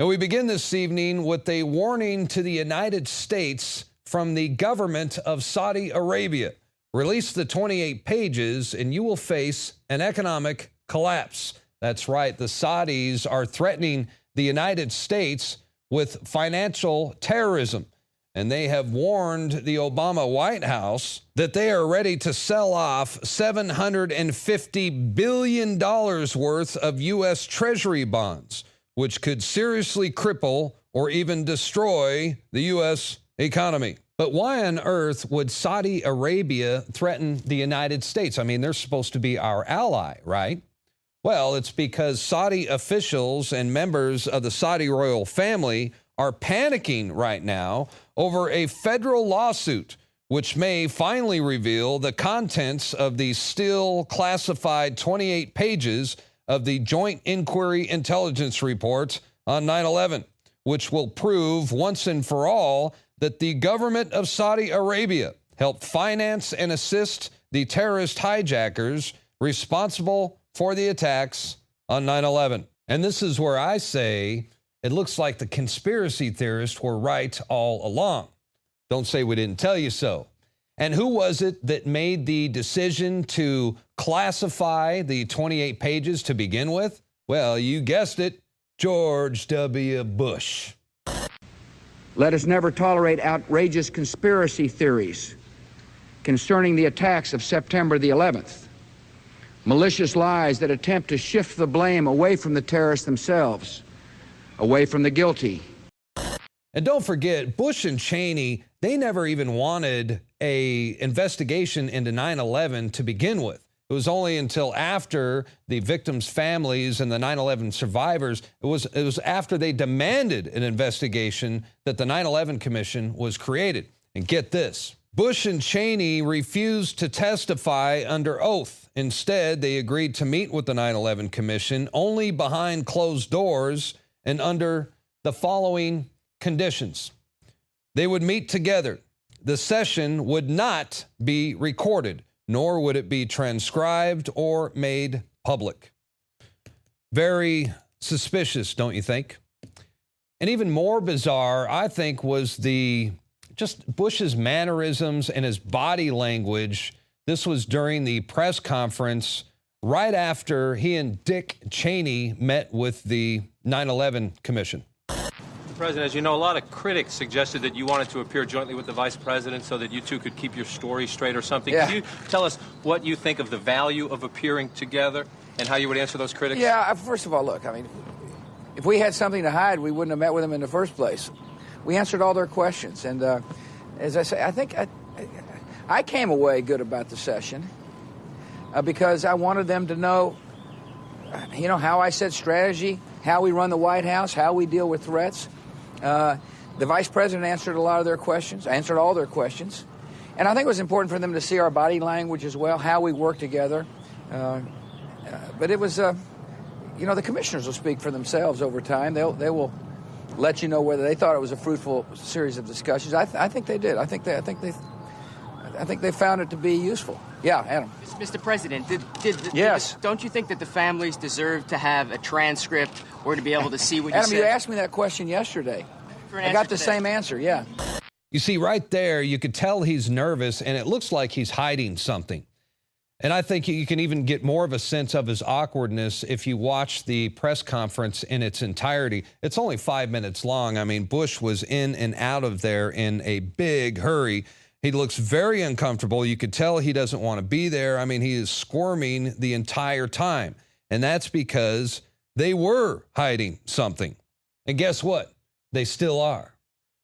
And we begin this evening with a warning to the United States from the government of Saudi Arabia. Release the 28 pages and you will face an economic collapse. That's right. The Saudis are threatening the United States with financial terrorism. And they have warned the Obama White House that they are ready to sell off $750 billion worth of U.S. Treasury bonds, which could seriously cripple or even destroy the U.S. economy. But why on earth would Saudi Arabia threaten the United States? I mean, they're supposed to be our ally, right? Well, it's because Saudi officials and members of the Saudi royal family are panicking right now over a federal lawsuit which may finally reveal the contents of the still classified 28 pages of the Joint Inquiry Intelligence Report on 9/11, which will prove once and for all that the government of Saudi Arabia helped finance and assist the terrorist hijackers responsible for the attacks on 9/11. And this is where I say it looks like the conspiracy theorists were right all along. Don't say we didn't tell you so. And who was it that made the decision to classify the 28 pages to begin with? Well, you guessed it, George W. Bush. Let us never tolerate outrageous conspiracy theories concerning the attacks of September the 11th, malicious lies that attempt to shift the blame away from the terrorists themselves, away from the guilty. And don't forget, Bush and Cheney, they never even wanted an investigation into 9/11 to begin with. It was only until after the victims' families and the 9/11 survivors, it was after they demanded an investigation that the 9/11 Commission was created. And get this, Bush and Cheney refused to testify under oath. Instead, they agreed to meet with the 9/11 Commission only behind closed doors and under the following conditions. They would meet together. The session would not be recorded, nor would it be transcribed or made public. Very suspicious, don't you think? And even more bizarre, I think, was just Bush's mannerisms and his body language. This was during the press conference right after he and Dick Cheney met with the 9/11 Commission. President, as you know, a lot of critics suggested that you wanted to appear jointly with the vice president so that you two could keep your story straight or something. Yeah. Could you tell us what you think of the value of appearing together and how you would answer those critics? Yeah, first of all, look, I mean, if we had something to hide, we wouldn't have met with them in the first place. We answered all their questions. And as I say, I think I came away good about the session because I wanted them to know, how I set strategy, how we run the White House, how we deal with threats. The vice president answered a lot of their questions, answered all their questions. And I think it was important for them to see our body language as well, how we work together. But it was, the commissioners will speak for themselves over time. They will let you know whether they thought it was a fruitful series of discussions. I think they did. I think they found it to be useful. Yeah, Adam. Mr. President, Yes. don't you think that the families deserve to have a transcript or to be able to see what you said? Adam, you asked me that question yesterday. I got the same answer, yeah. You see, right there, you could tell he's nervous, and it looks like he's hiding something. And I think you can even get more of a sense of his awkwardness if you watch the press conference in its entirety. It's only 5 minutes long. I mean, Bush was in and out of there in a big hurry. He looks very uncomfortable. You could tell he doesn't want to be there. I mean, he is squirming the entire time. And that's because they were hiding something. And guess what? They still are.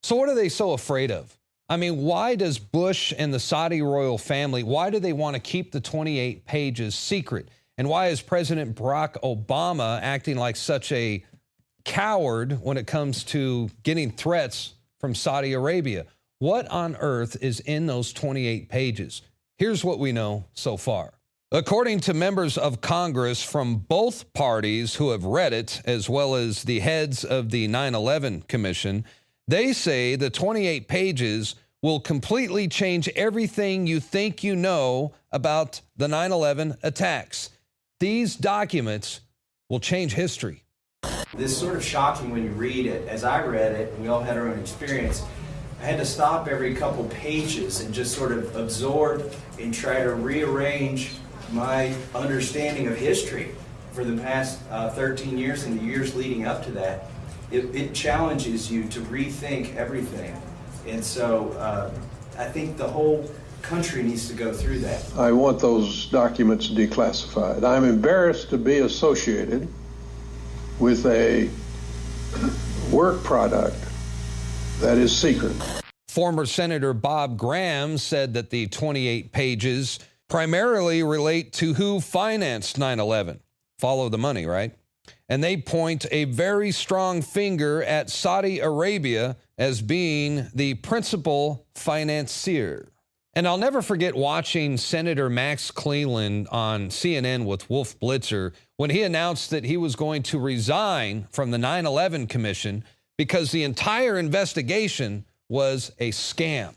So what are they so afraid of? I mean, why does Bush and the Saudi royal family, why do they want to keep the 28 pages secret? And why is President Barack Obama acting like such a coward when it comes to getting threats from Saudi Arabia? What on earth is in those 28 pages? Here's what we know so far. According to members of Congress from both parties who have read it, as well as the heads of the 9/11 Commission, they say the 28 pages will completely change everything you think you know about the 9/11 attacks. These documents will change history. This is sort of shocking when you read it. As I read it, and we all had our own experience, I had to stop every couple pages and just sort of absorb and try to rearrange my understanding of history for the past 13 years and the years leading up to that. It challenges you to rethink everything. And so I think the whole country needs to go through that. I want those documents declassified. I'm embarrassed to be associated with a work product that is secret. Former Senator Bob Graham said that the 28 pages primarily relate to who financed 9/11. Follow the money, right? And they point a very strong finger at Saudi Arabia as being the principal financier. And I'll never forget watching Senator Max Cleland on CNN with Wolf Blitzer when he announced that he was going to resign from the 9/11 Commission because the entire investigation was a scam.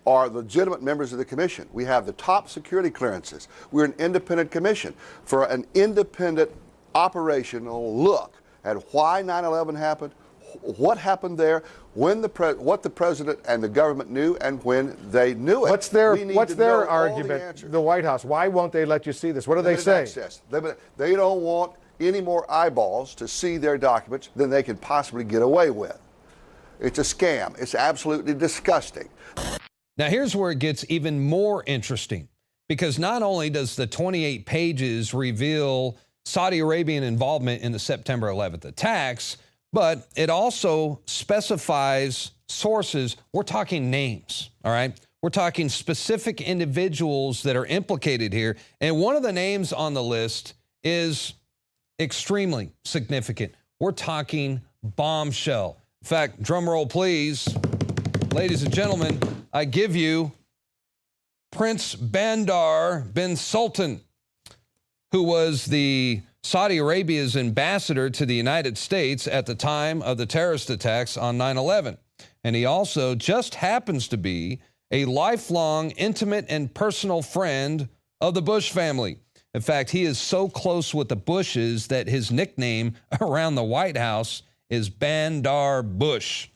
Are legitimate members of the commission. We have the top security clearances. We're an independent commission. For an independent operational look at why 9/11 happened, what happened there, when what the president and the government knew, and when they knew it. What's their argument? The White House. Why won't they let you see this? What do they say? Access. They don't want any more eyeballs to see their documents than they can possibly get away with. It's a scam. It's absolutely disgusting. Now, here's where it gets even more interesting, because not only does the 28 pages reveal Saudi Arabian involvement in the September 11th attacks, but it also specifies sources. We're talking names, all right? We're talking specific individuals that are implicated here. And one of the names on the list is extremely significant. We're talking bombshell. In fact, drum roll, please. Ladies and gentlemen, I give you Prince Bandar bin Sultan, who was the Saudi Arabia's ambassador to the United States at the time of the terrorist attacks on 9/11. And he also just happens to be a lifelong, intimate, and personal friend of the Bush family. In fact, he is so close with the Bushes that his nickname around the White House is Bandar Bush.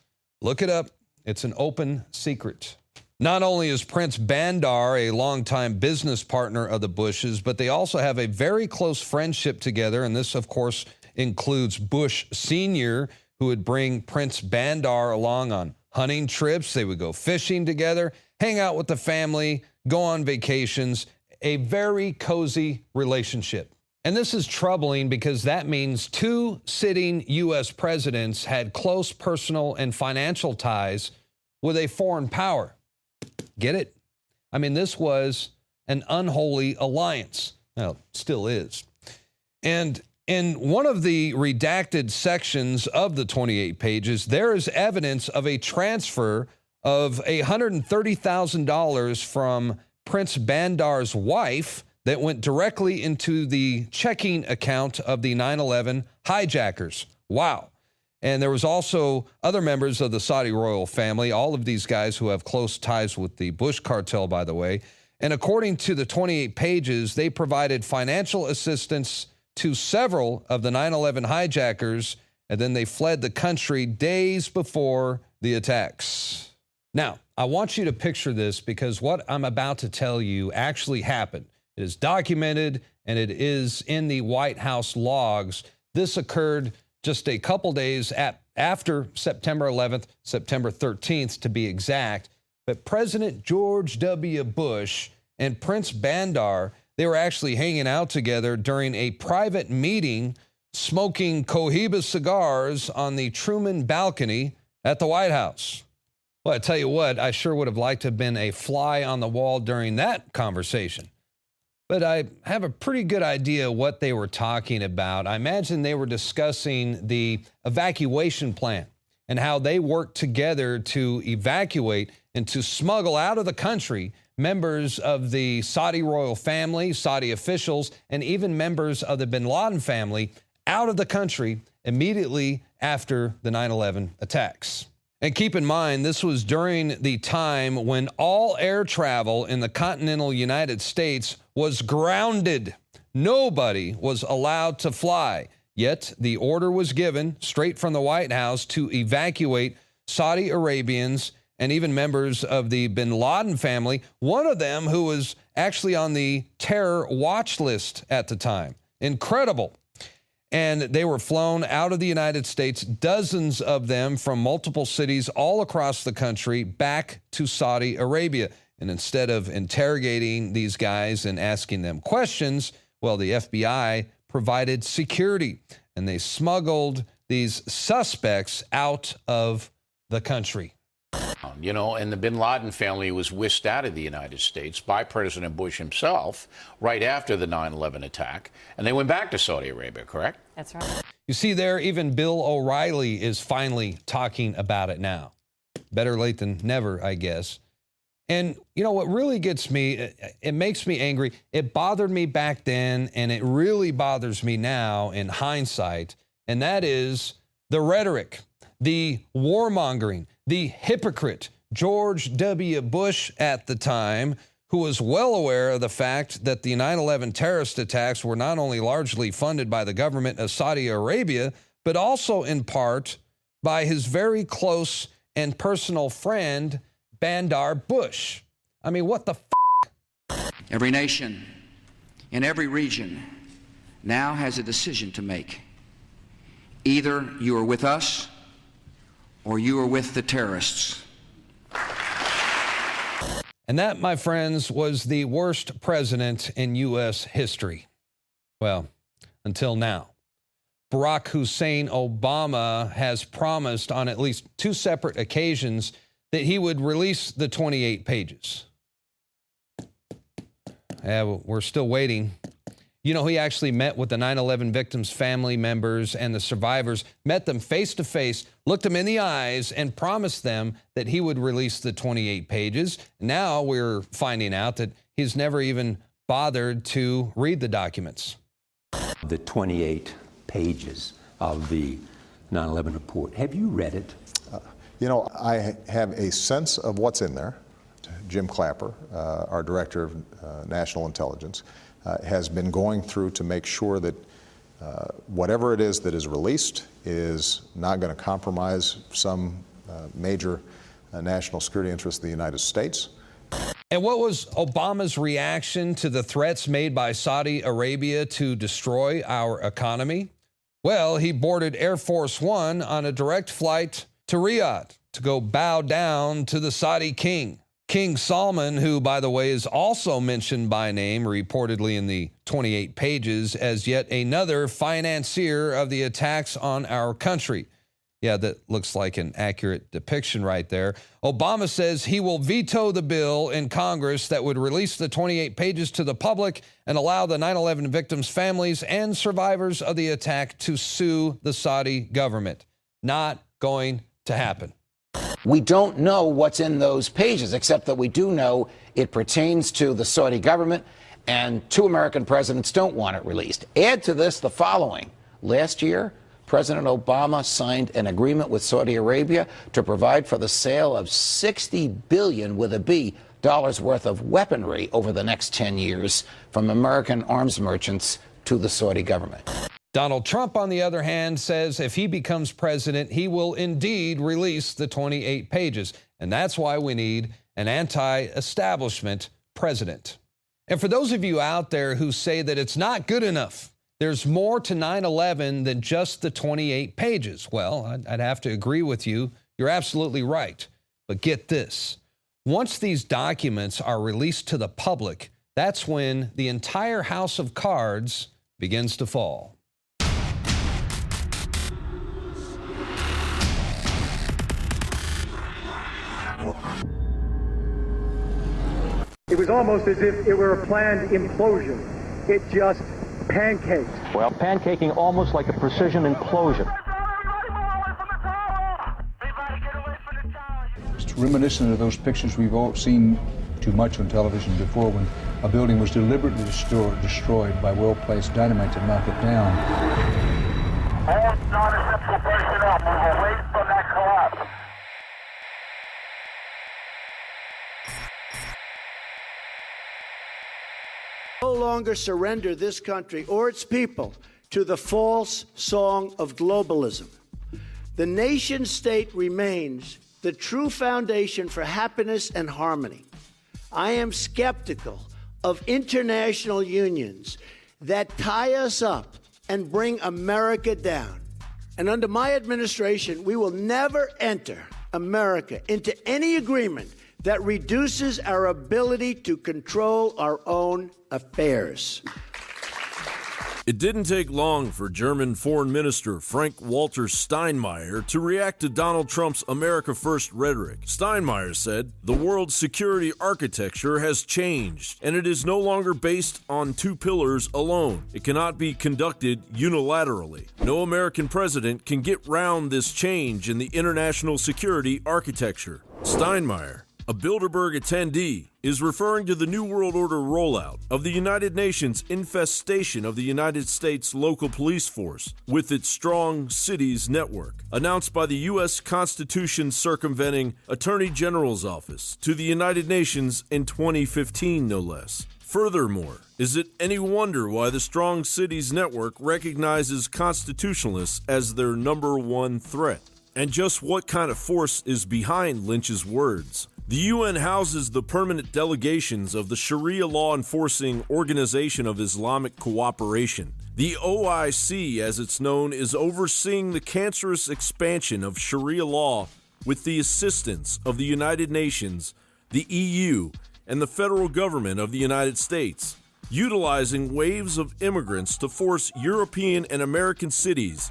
Look it up. It's an open secret. Not only is Prince Bandar a longtime business partner of the Bushes, but they also have a very close friendship together. And this, of course, includes Bush Sr., who would bring Prince Bandar along on hunting trips. They would go fishing together, hang out with the family, go on vacations. A very cozy relationship. And this is troubling because that means two sitting U.S. presidents had close personal and financial ties with a foreign power. Get it? I mean, this was an unholy alliance. Well, still is. And in one of the redacted sections of the 28 pages, there is evidence of a transfer of $130,000 from Prince Bandar's wife that went directly into the checking account of the 9/11 hijackers. Wow. And there was also other members of the Saudi royal family, all of these guys who have close ties with the Bush cartel, by the way. And according to the 28 pages, they provided financial assistance to several of the 9/11 hijackers, and then they fled the country days before the attacks. Now, I want you to picture this because what I'm about to tell you actually happened. It is documented, and it is in the White House logs. This occurred just a couple days after September 11th, September 13th to be exact. But President George W. Bush and Prince Bandar, they were actually hanging out together during a private meeting, smoking Cohiba cigars on the Truman balcony at the White House. Well, I tell you what, I sure would have liked to have been a fly on the wall during that conversation. But I have a pretty good idea what they were talking about. I imagine they were discussing the evacuation plan and how they worked together to evacuate and to smuggle out of the country members of the Saudi royal family, Saudi officials, and even members of the bin Laden family out of the country immediately after the 9/11 attacks. And keep in mind, this was during the time when all air travel in the continental United States was grounded. Nobody was allowed to fly. Yet the order was given straight from the White House to evacuate Saudi Arabians and even members of the bin Laden family, one of them who was actually on the terror watch list at the time. Incredible. And they were flown out of the United States, dozens of them from multiple cities all across the country, back to Saudi Arabia. And instead of interrogating these guys and asking them questions, well, the FBI provided security, and they smuggled these suspects out of the country. You know, and the bin Laden family was whisked out of the United States by President Bush himself right after the 9/11 attack, and they went back to Saudi Arabia, correct? That's right. You see there, even Bill O'Reilly is finally talking about it now. Better late than never, I guess. And, you know, what really gets me, it makes me angry. It bothered me back then, and it really bothers me now in hindsight, and that is the rhetoric, the warmongering, the hypocrite George W. Bush at the time, who was well aware of the fact that the 9/11 terrorist attacks were not only largely funded by the government of Saudi Arabia, but also in part by his very close and personal friend, Bandar Bush. I mean, what the f***? Every nation in every region now has a decision to make. Either you are with us or you are with the terrorists. And that, my friends, was the worst president in U.S. history. Well, until now. Barack Hussein Obama has promised on at least 2 separate occasions that he would release the 28 pages. We're still waiting. You know, he actually met with the 9/11 victims' family members and the survivors, met them face to face, looked them in the eyes, and promised them that he would release the 28 pages. Now we're finding out that he's never even bothered to read the documents. The 28 pages of the 9/11 report. Have you read it? You know, I have a sense of what's in there. Jim Clapper, our Director of National Intelligence, has been going through to make sure that whatever it is that is released is not going to compromise some major national security interest of the United States. And what was Obama's reaction to the threats made by Saudi Arabia to destroy our economy? Well, he boarded Air Force One on a direct flight to Riyadh to go bow down to the Saudi king. King Salman, who, by the way, is also mentioned by name, reportedly in the 28 pages, as yet another financier of the attacks on our country. Yeah, that looks like an accurate depiction right there. Obama says he will veto the bill in Congress that would release the 28 pages to the public and allow the 9/11 victims' families and survivors of the attack to sue the Saudi government. Not going to happen. We don't know what's in those pages, except that we do know it pertains to the Saudi government, and 2 American presidents don't want it released. Add to this the following. Last year, President Obama signed an agreement with Saudi Arabia to provide for the sale of $60 billion with a B dollars worth of weaponry over the next 10 years from American arms merchants to the Saudi government. Donald Trump, on the other hand, says if he becomes president, he will indeed release the 28 pages. And that's why we need an anti-establishment president. And for those of you out there who say that it's not good enough, there's more to 9/11 than just the 28 pages. Well, I'd have to agree with you. You're absolutely right. But get this. Once these documents are released to the public, that's when the entire house of cards begins to fall. It was almost as if it were a planned implosion. It just pancaked. Well, pancaking almost like a precision implosion. It's reminiscent of those pictures we've all seen too much on television before, when a building was deliberately destroyed by well-placed dynamite to knock it down. All non-essential personnel move away from that collapse. No longer surrender this country or its people to the false song of globalism. The nation state remains the true foundation for happiness and harmony. I am skeptical of international unions that tie us up and bring America down. And under my administration, we will never enter America into any agreement that reduces our ability to control our own affairs. It didn't take long for German Foreign Minister Frank-Walter Steinmeier to react to Donald Trump's America First rhetoric. Steinmeier said, "The world's security architecture has changed, and it is no longer based on two pillars alone. It cannot be conducted unilaterally. No American president can get round this change in the international security architecture." Steinmeier, a Bilderberg attendee, is referring to the New World Order rollout of the United Nations infestation of the United States local police force with its strong cities network, announced by the U.S. Constitution circumventing Attorney General's office to the United Nations in 2015, no less. Furthermore, is it any wonder why the Strong Cities Network recognizes constitutionalists as their number one threat? And just what kind of force is behind Lynch's words? The UN houses the permanent delegations of the Sharia law enforcing Organization of Islamic Cooperation. The OIC, as it's known, is overseeing the cancerous expansion of Sharia law with the assistance of the United Nations, the EU, and the federal government of the United States, utilizing waves of immigrants to force European and American cities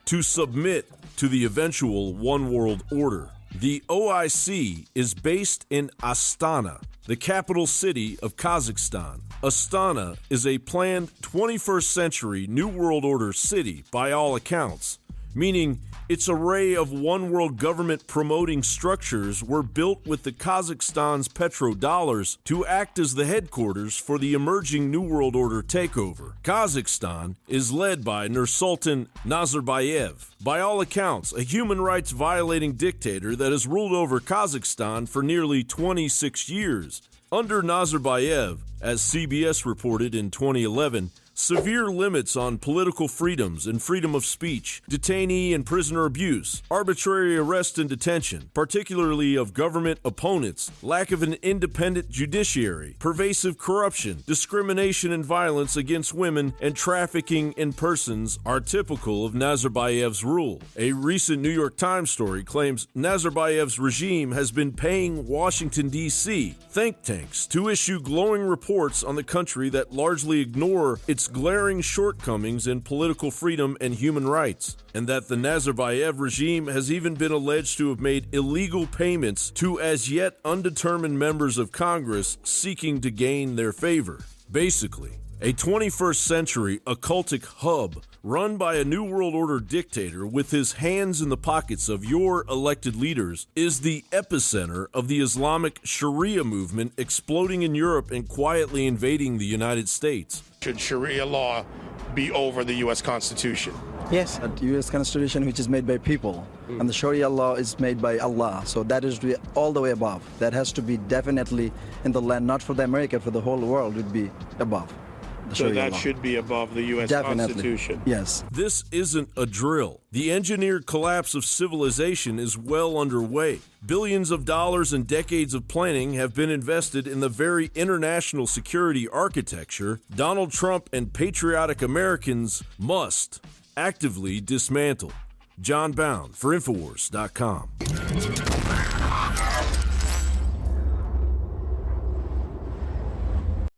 to submit to the eventual one world order. The OIC is based in Astana, the capital city of Kazakhstan. Astana is a planned 21st century New World Order city by all accounts, meaning its array of one world government promoting structures were built with the Kazakhstan's petrodollars to act as the headquarters for the emerging New World Order takeover. Kazakhstan is led by Nursultan Nazarbayev, by all accounts a human rights violating dictator that has ruled over Kazakhstan for nearly 26 years. Under Nazarbayev, as CBS reported in 2011, severe limits on political freedoms and freedom of speech, detainee and prisoner abuse, arbitrary arrest and detention, particularly of government opponents, lack of an independent judiciary, pervasive corruption, discrimination and violence against women, and trafficking in persons are typical of Nazarbayev's rule. A recent New York Times story claims Nazarbayev's regime has been paying Washington, D.C. think tanks to issue glowing reports on the country that largely ignore its glaring shortcomings in political freedom and human rights, and that the Nazarbayev regime has even been alleged to have made illegal payments to as yet undetermined members of Congress seeking to gain their favor. Basically, a 21st century occultic hub run by a New World Order dictator with his hands in the pockets of your elected leaders is the epicenter of the Islamic Sharia movement exploding in Europe and quietly invading the United States. Should Sharia law be over the U.S. Constitution? Yes, the U.S. Constitution, which is made by people, and the Sharia law is made by Allah. So that is all the way above. That has to be definitely in the land, not for the America, for the whole world, would be above. So that should be above the U.S. Constitution. Yes. This isn't a drill. The engineered collapse of civilization is well underway. Billions of dollars and decades of planning have been invested in the very international security architecture Donald Trump and patriotic Americans must actively dismantle. John Bound for Infowars.com.